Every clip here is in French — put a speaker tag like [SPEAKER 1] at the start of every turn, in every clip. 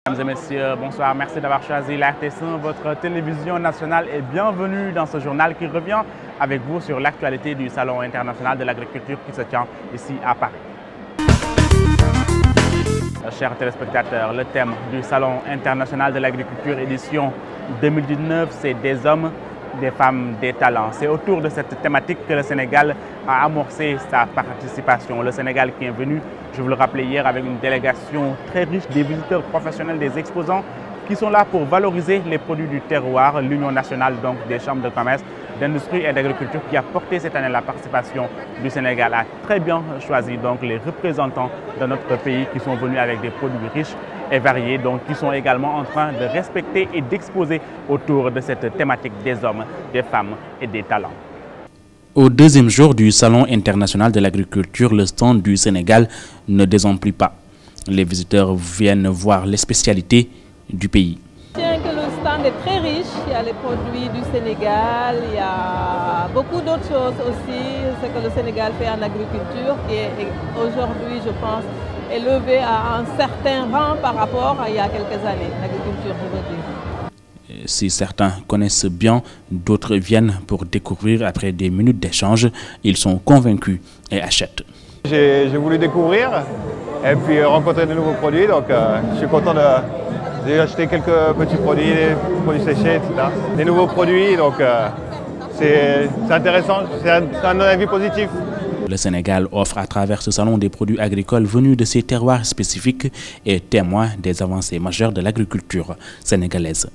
[SPEAKER 1] Mesdames et messieurs, bonsoir. Merci d'avoir choisi la RTS1, votre télévision nationale, et bienvenue dans ce journal qui revient avec vous sur l'actualité du Salon international de l'agriculture qui se tient ici à Paris. Chers téléspectateurs, le thème du Salon international de l'agriculture édition 2019, c'est des hommes, des femmes, des talents. C'est autour de cette thématique que le Sénégal a amorcé sa participation. Le Sénégal qui est venu, je vous le rappelais hier, avec une délégation très riche des visiteurs professionnels, des exposants qui sont là pour valoriser les produits du terroir. L'Union nationale donc, des chambres de commerce, d'industrie et d'agriculture qui a porté cette année la participation du Sénégal a très bien choisi donc, les représentants de notre pays qui sont venus avec des produits riches et variés, donc qui sont également en train de respecter et d'exposer autour de cette thématique des hommes, des femmes et des talents.
[SPEAKER 2] Au deuxième jour du Salon international de l'agriculture, le stand du Sénégal ne désemplit pas. Les visiteurs viennent voir les spécialités du pays.
[SPEAKER 3] Je tiens que le stand est très riche, il y a les produits du Sénégal, il y a beaucoup d'autres choses aussi, ce que le Sénégal fait en agriculture qui est aujourd'hui, je pense, élevé à un certain rang par rapport à il y a quelques années, l'agriculture aujourd'hui.
[SPEAKER 2] Si certains connaissent bien, d'autres viennent pour découvrir après des minutes d'échange. Ils sont convaincus et achètent.
[SPEAKER 4] J'ai voulu découvrir et puis rencontrer de nouveaux produits, donc je suis content j'ai acheté quelques petits produits, des produits séchés, etc. Des nouveaux produits, donc c'est intéressant, c'est un avis positif.
[SPEAKER 2] Le Sénégal offre à travers ce salon des produits agricoles venus de ses terroirs spécifiques et témoin des avancées majeures de l'agriculture sénégalaise.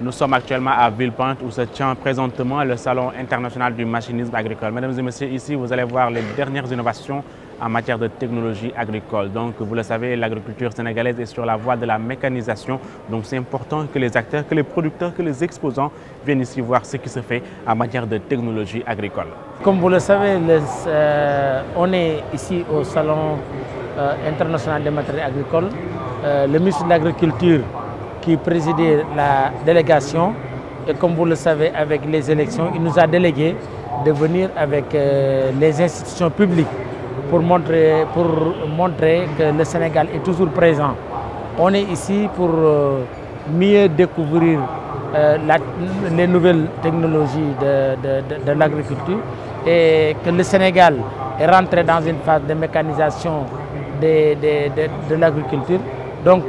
[SPEAKER 1] Nous sommes actuellement à Villepinte où se tient présentement le Salon international du machinisme agricole. Mesdames et messieurs, ici vous allez voir les dernières innovations en matière de technologie agricole. Donc vous le savez, l'agriculture sénégalaise est sur la voie de la mécanisation. Donc c'est important que les acteurs, que les producteurs, que les exposants viennent ici voir ce qui se fait en matière de technologie agricole.
[SPEAKER 5] Comme vous le savez, on est ici au Salon international des matériels agricoles. Le ministre de l'Agriculture qui présidait la délégation, et comme vous le savez, avec les élections, il nous a délégué de venir avec les institutions publiques pour montrer que le Sénégal est toujours présent. On est ici pour mieux découvrir les nouvelles technologies de l'agriculture et que le Sénégal est rentré dans une phase de mécanisation de l'agriculture. Donc,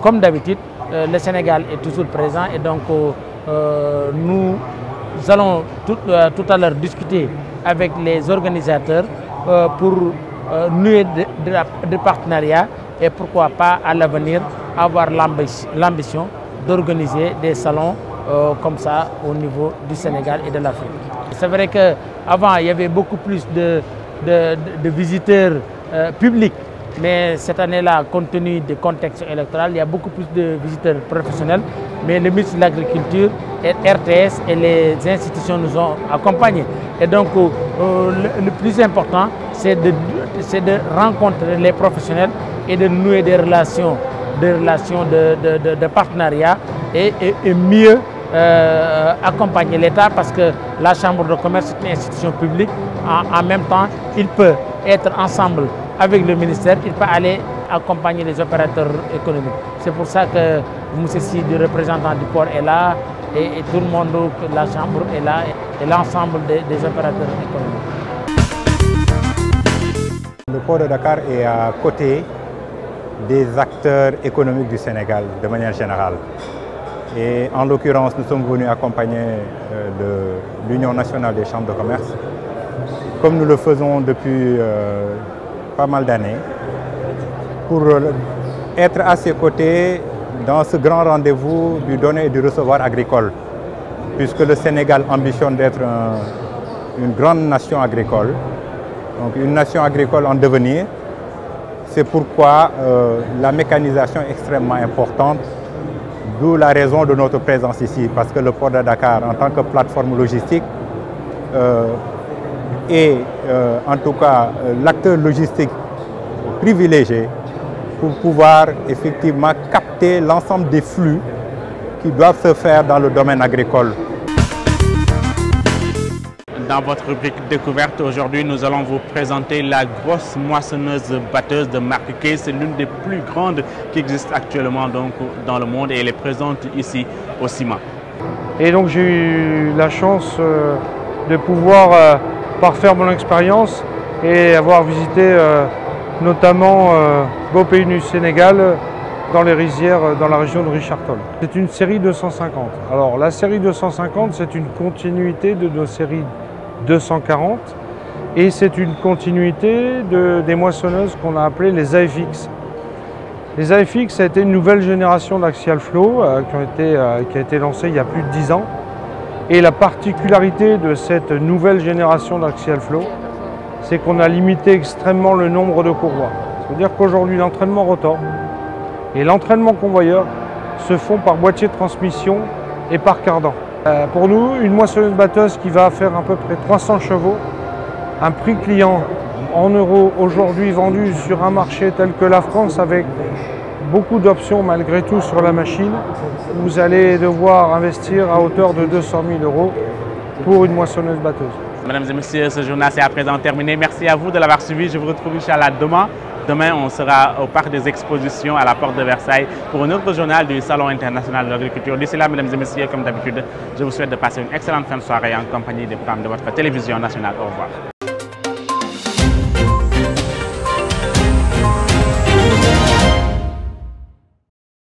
[SPEAKER 5] comme d'habitude, le Sénégal est toujours présent et donc nous allons tout à l'heure discuter avec les organisateurs pour nouer des partenariats et pourquoi pas à l'avenir avoir l'ambition d'organiser des salons comme ça au niveau du Sénégal et de l'Afrique. C'est vrai qu'avant il y avait beaucoup plus de visiteurs publics. Mais cette année-là, compte tenu du contexte électoral, il y a beaucoup plus de visiteurs professionnels. Mais le ministre de l'Agriculture, RTS et les institutions nous ont accompagnés. Et donc, le plus important, c'est de rencontrer les professionnels et de nouer des relations de partenariat et mieux accompagner l'État parce que la Chambre de commerce est une institution publique. En même temps, il peut être ensemble avec le ministère, il peut aller accompagner les opérateurs économiques. C'est pour ça que M. Sidi, le représentant du port, est là et tout le monde, la Chambre est là et l'ensemble des opérateurs économiques.
[SPEAKER 6] Le port de Dakar est à côté des acteurs économiques du Sénégal de manière générale. Et en l'occurrence, nous sommes venus accompagner l'Union nationale des chambres de commerce, comme nous le faisons depuis pas mal d'années, pour être à ses côtés dans ce grand rendez-vous du donner et du recevoir agricole, puisque le Sénégal ambitionne d'être une grande nation agricole, donc une nation agricole en devenir. C'est pourquoi la mécanisation est extrêmement importante, d'où la raison de notre présence ici, parce que le port de Dakar, en tant que plateforme logistique, et en tout cas l'acteur logistique privilégié pour pouvoir effectivement capter l'ensemble des flux qui doivent se faire dans le domaine agricole.
[SPEAKER 1] Dans votre rubrique découverte, aujourd'hui, nous allons vous présenter la grosse moissonneuse-batteuse de marque Case. C'est l'une des plus grandes qui existe actuellement donc, dans le monde et elle est présente ici au CIMA.
[SPEAKER 7] Et donc j'ai eu la chance de pouvoir parfaire mon expérience et avoir visité notamment beau pays du Sénégal, dans les rizières, dans la région de Richard Toll. C'est une série 250. Alors la série 250, c'est une continuité de nos séries 240 et c'est une continuité des moissonneuses qu'on a appelées les AFX. Les AFX, ça a été une nouvelle génération d'Axial Flow qui a été lancée il y a plus de 10 ans. Et la particularité de cette nouvelle génération d'Axial Flow, c'est qu'on a limité extrêmement le nombre de courroies. C'est-à-dire qu'aujourd'hui, l'entraînement rotor et l'entraînement convoyeur se font par boîtier de transmission et par cardan. Pour nous, une moissonneuse-batteuse qui va faire à peu près 300 chevaux, un prix client en euros aujourd'hui vendu sur un marché tel que la France avec beaucoup d'options malgré tout sur la machine, vous allez devoir investir à hauteur de 200 000 € pour une moissonneuse-batteuse.
[SPEAKER 1] Mesdames et messieurs, ce journal c'est à présent terminé. Merci à vous de l'avoir suivi. Je vous retrouve Inch'Allah demain. Demain, on sera au parc des expositions à la porte de Versailles pour un autre journal du Salon international de l'agriculture. D'ici là, mesdames et messieurs, comme d'habitude, je vous souhaite de passer une excellente fin de soirée en compagnie des programmes de votre télévision nationale. Au revoir.